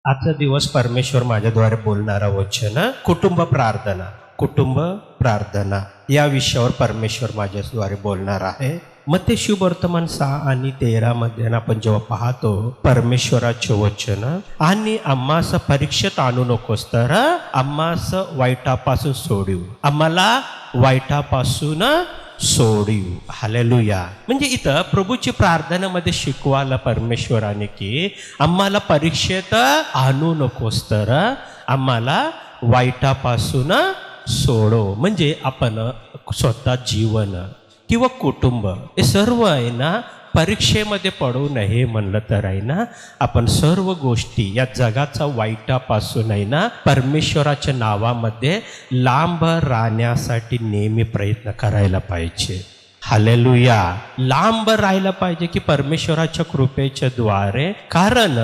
आजचा दिवस परमेश्वर माझ्याद्वारे बोलणारा वचन कुटुंब प्रार्थना या विषयावर परमेश्वर माझ्याद्वारे बोलणार आहे. मत्ती शुभवर्तमान 6 आणि 13 मध्ये आपण जेव्हा पाहतो परमेश्वराचे वचन, आणि आम्हास परीक्षेत आणू नकोस तर आम्हास वाईटापासून सोडू, आम्हाला वाईटापासून सोडू. हालेलुया. म्हणजे इथं प्रभूची प्रार्थनेमध्ये शिकवायला परमेश्वराने की आम्हाला परीक्षेत आणू नकोस तर आम्हाला वाईटापासून सोडो. म्हणजे आपण स्वतः जीवन किंवा कुटुंब हे सर्व आहे ना परीक्षेमध्ये पडू नये म्हणलं तर आहे ना आपण सर्व गोष्टी या जगाचा वाईटापासून आहे ना परमेश्वराच्या नावामध्ये लांब राहण्यासाठी नेहमी प्रयत्न करायला पाहिजे. हालेलुया. लांब राहायला पाहिजे की परमेश्वराच्या कृपेच्या द्वारे, कारण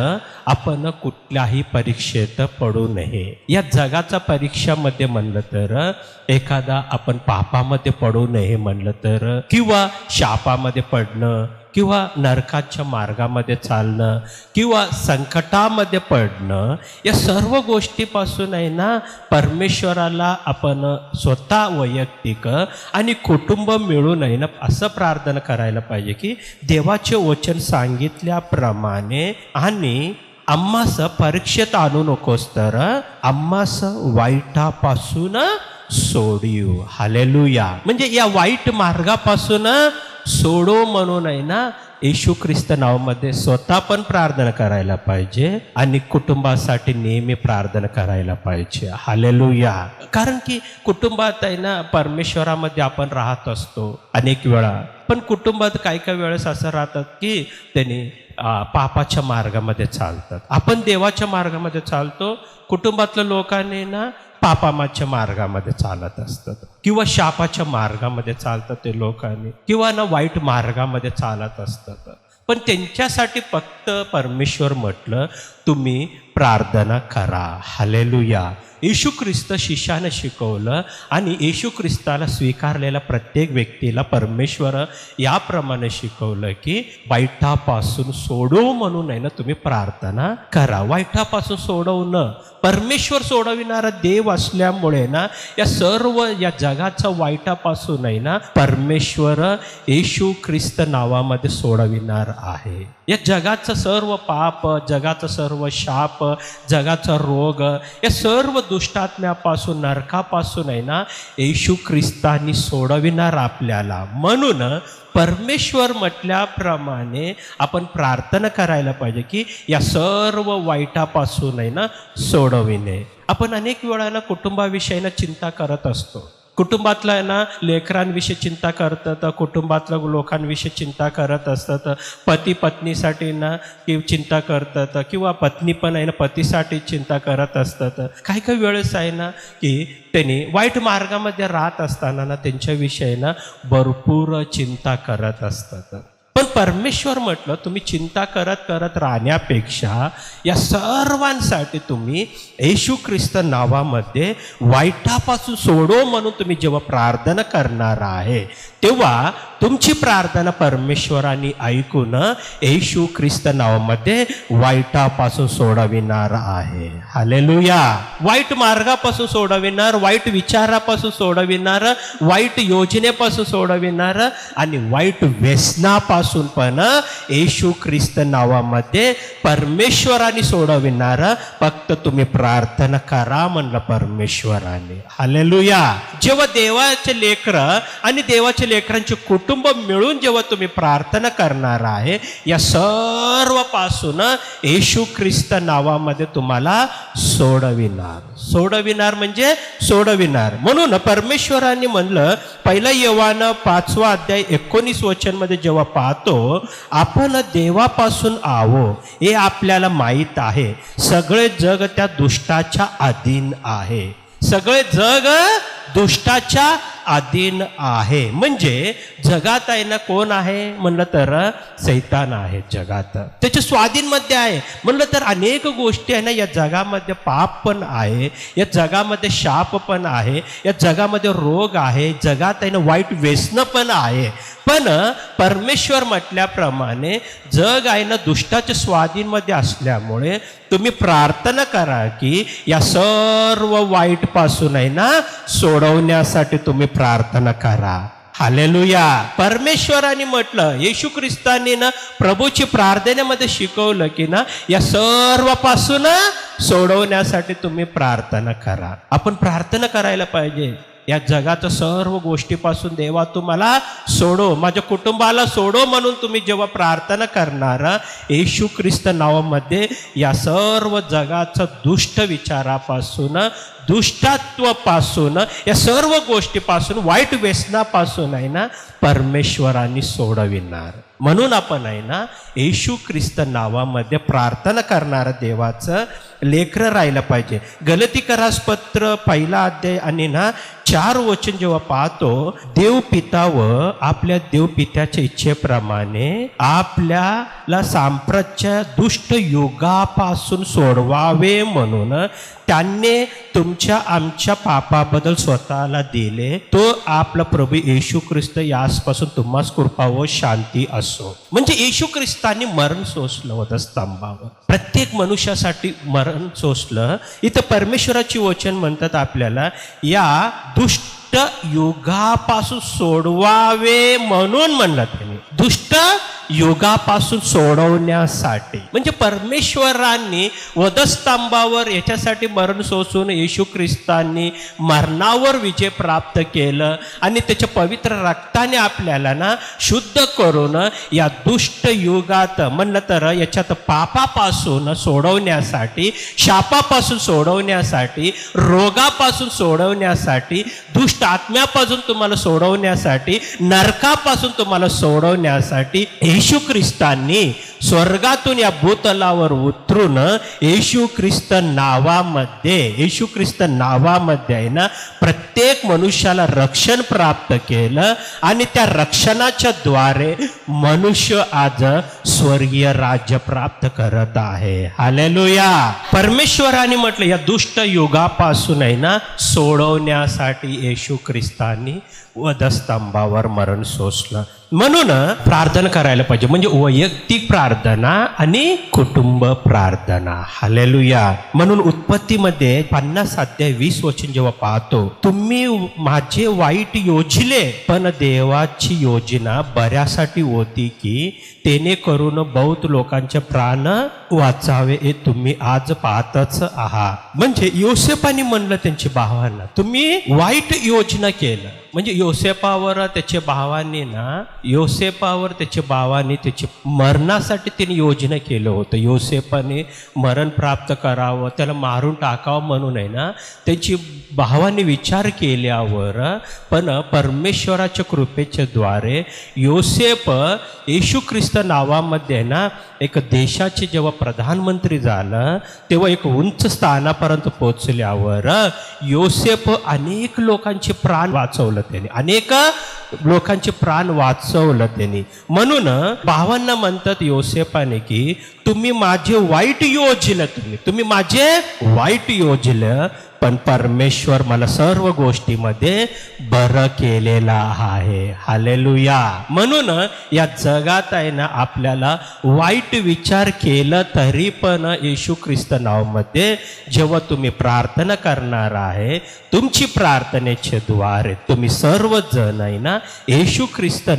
आपण कुठल्याही परीक्षेत पडू नये. या जगाचा परीक्षामध्ये म्हणलं तर एखादा आपण पापामध्ये पडू नये म्हणलं तर, किंवा शापामध्ये पडणं, किंवा नरकाच्या मार्गामध्ये चालणं, किंवा संकटामध्ये पडणं, या सर्व गोष्टीपासून आहे ना परमेश्वराला आपण स्वतः वैयक्तिक आणि कुटुंब मिळून आहे ना असं प्रार्थना करायला पाहिजे की देवाचे वचन सांगितल्याप्रमाणे, आणि आम्हास परीक्षेत आणू नकोस तर आम्हास वाईटापासून सोडू. हालेलुया. म्हणजे या वाईट मार्गापासून सोडो म्हणून आहे ना येशू ख्रिस्त नावामध्ये स्वतः पण प्रार्थना करायला पाहिजे आणि कुटुंबासाठी नेहमी प्रार्थना करायला पाहिजे. हालेलुया. कारण की कुटुंबात आहे ना परमेश्वरामध्ये आपण राहत असतो अनेक वेळा, पण कुटुंबात काही वेळेस असं राहतात की त्यांनी पापाच्या मार्गामध्ये चालतात. आपण देवाच्या मार्गामध्ये चालतो, कुटुंबातल्या लोकांनी ना पापाच्या मार्गामध्ये चालत असतात, किंवा शापाच्या मार्गामध्ये चालतात ते लोकांनी, किंवा ना वाईट मार्गामध्ये चालत असतात. पण त्यांच्यासाठी फक्त परमेश्वर म्हटलं तुम्ही प्रार्थना करा. हालेलुया. येशू ख्रिस्त शिष्यानं शिकवलं, आणि येशू ख्रिस्ताला स्वीकारलेल्या प्रत्येक व्यक्तीला परमेश्वर याप्रमाणे शिकवलं की वाईटापासून सोडवू म्हणून आहे ना तुम्ही प्रार्थना करा. वाईटापासून सोडवणं परमेश्वर सोडविणारा देव असल्यामुळे ना या सर्व या जगाचा वाईटापासून आहे ना परमेश्वर येशू ख्रिस्त नावामध्ये सोडविणार आहे. या जगाचं सर्व पाप, जगाचा सर्व शाप, जगाचा रोग, या सर्व दुष्टात्म्यापासून, नरकापासून आहे ना येशू ख्रिस्तानी सोडविणार आपल्याला. म्हणून परमेश्वर म्हटल्याप्रमाणे आपण प्रार्थना करायला पाहिजे की या सर्व वाईटापासून आहे ना सोडविणे. आपण अनेक वेळा कुटुंबाविषयीनं चिंता करत असतो. कुटुंबातल्या ना लेकरांविषयी चिंता करतात, कुटुंबातल्या लोकांविषयी चिंता करत असतात, पती पत्नीसाठी ना की चिंता करतात, किंवा पत्नी पण आहे ना पतीसाठी चिंता करत असतात. काही वेळेस आहे ना की त्यांनी वाईट मार्गामध्ये राहत असताना ना त्यांच्याविषयी ना भरपूर चिंता करत असतात. पण परमेश्वर म्हटलं तुम्ही चिंता करत राहण्यापेक्षा या सर्वांसाठी तुम्ही येशू ख्रिस्त नावामध्ये वाईटापासून सोडो म्हणून तुम्ही जेव्हा प्रार्थना करणार आहे तेव्हा तुमची प्रार्थना परमेश्वराने ऐकून येशू ख्रिस्त नावामध्ये वाईटापासून सोडविणार आहे. हालेलुया. वाईट मार्गापासून सोडविणार, वाईट विचारापासून सोडविणार, वाईट योजनेपासून सोडविणार, आणि वाईट व्यसनापासून पण येशू ख्रिस्त नावामध्ये परमेश्वराने सोडविणार. फक्त तुम्ही प्रार्थना करा म्हणलं परमेश्वराने. हालेलुया. जेव्हा देवाचे लेकरं आणि देवाचे लेकरांचे कुटुंब मिळून जेव्हा तुम्ही प्रार्थना करणार आहे या सर्वपासून येशू ख्रिस्त नावामध्ये तुम्हाला सोडविणार म्हणजे सोडविणार. म्हणून परमेश्वराने म्हणलं, पहिला योहान 5 अध्याय 19 वचनमध्ये जेव्हा पाहतो आपण देवापासून आहो हे आपल्याला माहीत आहे, सगळे जग त्या दुष्टाच्या अधीन आहे. सगळे जग दुष्टाच्या अधीन आहे. म्हणजे जगात आहे ना कोण आहे म्हणलं तर सैतान आहे. जगात त्याच्या स्वाधीनमध्ये आहे. म्हणलं तर अनेक गोष्टी आहे ना या जगामध्ये पाप पण आहे, या जगामध्ये शाप पण आहे, या जगामध्ये रोग आहे, जगात आहे ना वाईट व्यसन पण आहे. पण परमेश्वर म्हटल्याप्रमाणे जग आहे ना दुष्टाच्या स्वाधीनमध्ये असल्यामुळे तुम्ही प्रार्थना करा की या सर्व वाईट पासून आहे ना सोडवण्यासाठी तुम्ही प्रार्थना करा. हालेलुया. परमेश्वराने म्हटलं, येशू ख्रिस्तांनी ना प्रभूची प्रार्थनेमध्ये शिकवलं की ना या सर्वापासून सोडवण्यासाठी तुम्ही प्रार्थना करा. आपण प्रार्थना करायला पाहिजे, या जगाच्या सर्व गोष्टीपासून देवा तुम्हाला सोडो, माझ्या कुटुंबाला सोडो म्हणून तुम्ही जेव्हा प्रार्थना करणार येशू ख्रिस्त नावामध्ये या सर्व जगाच्या दुष्ट विचारापासून, दुष्टत्वापासून, या सर्व गोष्टीपासून, वाईट व्यसनापासून आहे ना परमेश्वरांनी सोडविणार. म्हणून आपण आहे ना येशू ख्रिस्त नावामध्ये प्रार्थना करणारा देवाचं लेकरं राहिलं पाहिजे. गलतीकरास पत्र 1 अध्याय आणि ना 4 वचन जेव्हा पाहतो, देवपिता व आपल्या देवपित्याच्या इच्छेप्रमाणे आपल्याला सांप्रतच्या दुष्ट युगापासून सोडवावे म्हणून त्यांनी तुमच्या आमच्या पापाबद्दल स्वतःला दिले. तो आपला प्रभू येशू ख्रिस्त यासपासून तुम्हास कृपा व शांती असो. म्हणजे येशू ख्रिस्तांनी मरण सोसलं होतं स्तंभावर, प्रत्येक मनुष्यासाठी मरण सोसलं. इथं परमेश्वराची वचन म्हणतात आपल्याला या दुष्ट युगापासून सोडवावे म्हणून म्हणलं त्यांनी, दुष्ट युगापासून सोडवण्यासाठी. म्हणजे परमेश्वरांनी वधस्तंभावर याच्यासाठी मरण सोसून येशू ख्रिस्तांनी मरणावर विजय प्राप्त केलं आणि त्याच्या पवित्र रक्ताने आपल्याला ना शुद्ध करून या दुष्ट युगात म्हणलं तर याच्यात पापापासून सोडवण्यासाठी, शापापासून सोडवण्यासाठी, रोगापासून सोडवण्यासाठी, दुष्ट आत्म्यापासून तुम्हाला सोडवण्यासाठी, नरकापासून तुम्हाला सोडवण्यासाठी येशू ख्रिस्तांनी स्वर्गातून या भूतलावर उतरून येशू ख्रिस्त नावामध्ये आहे ना प्रत्येक मनुष्याला रक्षण प्राप्त केलं आणि त्या रक्षणाच्या द्वारे मनुष्य आज स्वर्गीय राज्य प्राप्त करत आहे. हालेलुया. परमेश्वराने म्हटलं या दुष्ट युगापासून आहे ना सोडवण्यासाठी येशू ख्रिस्तांनी वधस्तंभावर मरण सोसलं. म्हणून प्रार्थना करायला पाहिजे, म्हणजे वैयक्तिक प्रार्थना आणि कुटुंब प्रार्थना. हालेलुया. म्हणून उत्पत्तीमध्ये 50 अध्याय 20 वचन जेव्हा पाहतो, तुम्ही माझे वाईट योजले पण देवाची योजना बऱ्यासाठी होती की तेने करून बहुत लोकांचे प्राण वाचावे, हे तुम्ही आज पाहतच आहात. म्हणजे योसेफाने म्हणलं त्यांच्या भावांना, तुम्ही वाईट योजना केलं. म्हणजे योसेफावर त्याच्या भावांनी त्याच्या मरणासाठी त्यांनी योजना केलं होतं. योसेफाने मरण प्राप्त करावं, त्याला मारून टाकावं म्हणून आहे ना त्याची भावांनी विचार केल्यावर पण परमेश्वराच्या कृपेच्या द्वारे योसेफ येशू ख्रिस्त नावामध्ये ना एक देशाचे जेव्हा प्रधानमंत्री झालं तेव्हा एक उंच स्थानापर्यंत पोहोचल्यावर योसेफ अनेक लोकांचे प्राण वाचवलं त्यांनी, अनेक लोकांचे प्राण वाचवलं त्यांनी. म्हणून भावांना म्हणतात योसेफाने की तुम्ही माझे वाईट योजलं, तुम्ही माझे वाईट योजलं पण परमेश्वर मला सर्व गोष्टीमध्ये बरं केलेला आहे. हालेलुया. म्हणून या जगात आहे ना आपल्याला वाईट विचार केलं तरी पण येशू ख्रिस्त नावामध्ये जेव्हा तुम्ही प्रार्थना करणार आहे, तुमची प्रार्थनेचे द्वारे तुम्ही सर्वजण आहे ना येशू ख्रिस्त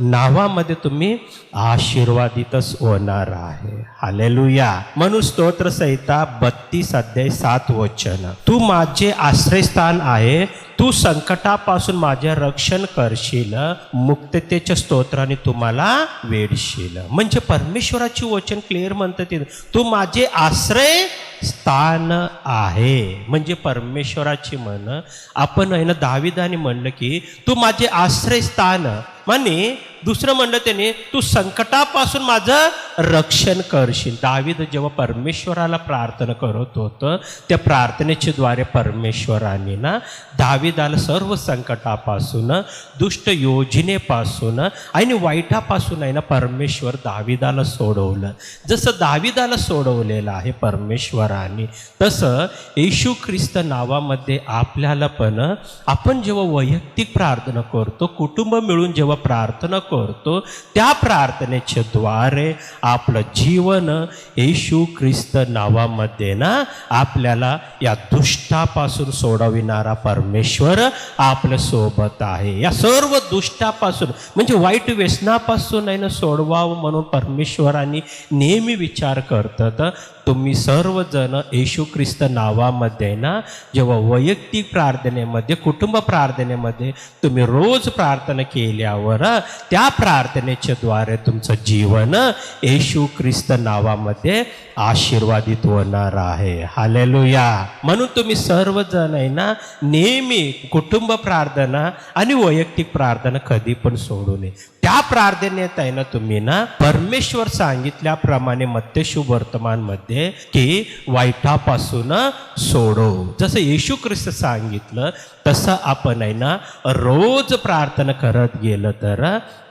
नावामध्ये तुम्ही आशीर्वादितच होणार आहे. हालेलुया. म्हणून स्तोत्र संहिता 32 अध्याय 7 वचन, तू माझे आश्रयस्थान आहे, तू संकटापासून माझे रक्षण करशील, मुक्ततेच्या स्तोत्राने तुम्हाला वेडशील. म्हणजे परमेश्वराची वचन क्लिअर म्हणतात, तू माझे आश्रय स्थान आहे. म्हणजे परमेश्वराची म्हण आपण आहे ना दाविदाने म्हणलं की तू माझे आश्रय स्थान, म्हणे दुसरं म्हणलं त्याने तू संकटापासून माझं रक्षण करशील. दावीद जेव्हा परमेश्वराला प्रार्थना करत होतं त्या प्रार्थनेच्या द्वारे परमेश्वराने ना दावीदाला सर्व संकटापासून, दुष्ट योजनेपासून आणि वाईटापासून आहे ना परमेश्वर दावीदाला सोडवलं. जसं दावीदाला सोडवलेलं आहे परमेश्वराने परमेश्वराने. तसं येशू ख्रिस्त नावामध्ये आपल्याला पण आपण जेव्हा वैयक्तिक प्रार्थना करतो, कुटुंब मिळून जेव्हा प्रार्थना करतो, त्या प्रार्थनेच्या द्वारे आपलं जीवन येशू ख्रिस्त नावामध्ये ना आपल्याला या दुष्टापासून सोडविणारा परमेश्वर आपल्या सोबत आहे. या सर्व दुष्टापासून म्हणजे वाईट व्यसनापासून आहे ना सोडवावं म्हणून परमेश्वरांनी नेहमी विचार करतात. तुम्ही सर्वजण येशू ख्रिस्त नावामध्ये ना जेव्हा वैयक्तिक प्रार्थनेमध्ये, कुटुंब प्रार्थनेमध्ये तुम्ही रोज प्रार्थना केल्यावर त्या प्रार्थनेच्या द्वारे तुमचं जीवन येशू ख्रिस्त नावामध्ये आशीर्वादित होणार आहे. हालेलुया. म्हणून तुम्ही सर्वजण आहे ना नेहमी कुटुंब प्रार्थना आणि वैयक्तिक प्रार्थना कधी पण सोडू नये. त्या प्रार्थनेत आहे ना तुम्ही ना परमेश्वर सांगितल्याप्रमाणे मत्ती शुभवर्तमानमध्ये की वाईटापासून सोडव, जसं येशू ख्रिस्त सांगितलं तसं आपण आहे ना रोज प्रार्थना करत गेलं तर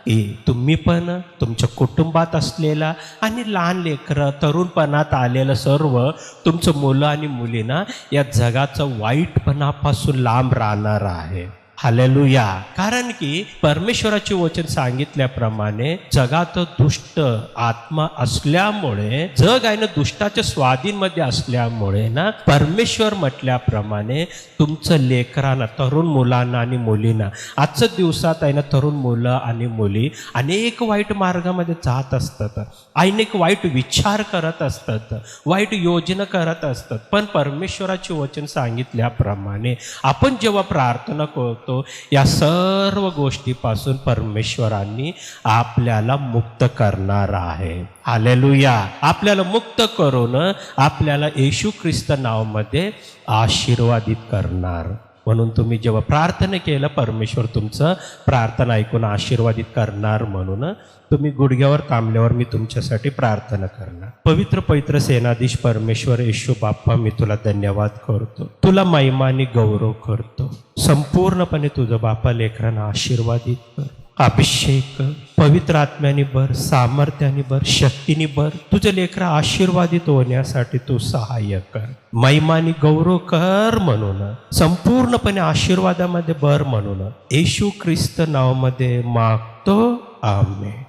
की तुम्ही पण तुमच्या कुटुंबात असलेला आणि लहान लेकरं, तरुणपणात आलेलं सर्व तुमचं मुलं आणि मुलींना या जगाचं वाईटपणापासून लांब राहणार आहे. हालेलुया. कारण की परमेश्वराचे वचन सांगितल्याप्रमाणे जगात दुष्ट आत्मा असल्यामुळे, जग आहे ना दुष्टाच्या स्वाधीनमध्ये असल्यामुळे ना परमेश्वर म्हटल्याप्रमाणे तुमचं लेकरांना, तरुण मुलांना आणि मुलींना, आजच्या दिवसात आहे ना तरुण मुलं आणि मुली अनेक वाईट मार्गामध्ये जात असतात, अनेक वाईट विचार करत असतात, वाईट योजना करत असतात. पण परमेश्वराचे वचन सांगितल्याप्रमाणे आपण जेव्हा प्रार्थना करतो या सर्व गोष्टीपासून परमेश्वरांनी आपल्याला मुक्त करणार आहे. हालेलुया. आपल्याला मुक्त करून आपल्याला येशू ख्रिस्त नावामध्ये आशीर्वादित करणार. म्हणून तुम्ही जेव्हा प्रार्थना केलं परमेश्वर तुमचं प्रार्थना ऐकून आशीर्वादित करणार. म्हणून तुम्ही गुडघ्यावर थांबल्यावर मी तुमच्यासाठी प्रार्थना करणार. पवित्र पवित्र सेनाधीश परमेश्वर येशू बाप्पा, मी तुला धन्यवाद करतो, तुला महिमा आणि गौरव करतो. संपूर्णपणे तुझं बाप्पा लेकरांना आशीर्वादित कर, अभिषेक पवित्र आत्म्याने भर, सामर्थ्याने भर, शक्तीने भर. तुझे लेकरं आशीर्वादित होण्यासाठी तू सहाय्य कर, महिमानी गौरव कर म्हणून, संपूर्णपणे आशीर्वादामध्ये भर म्हणून येशू ख्रिस्त नावामध्ये मागतो. आमेन.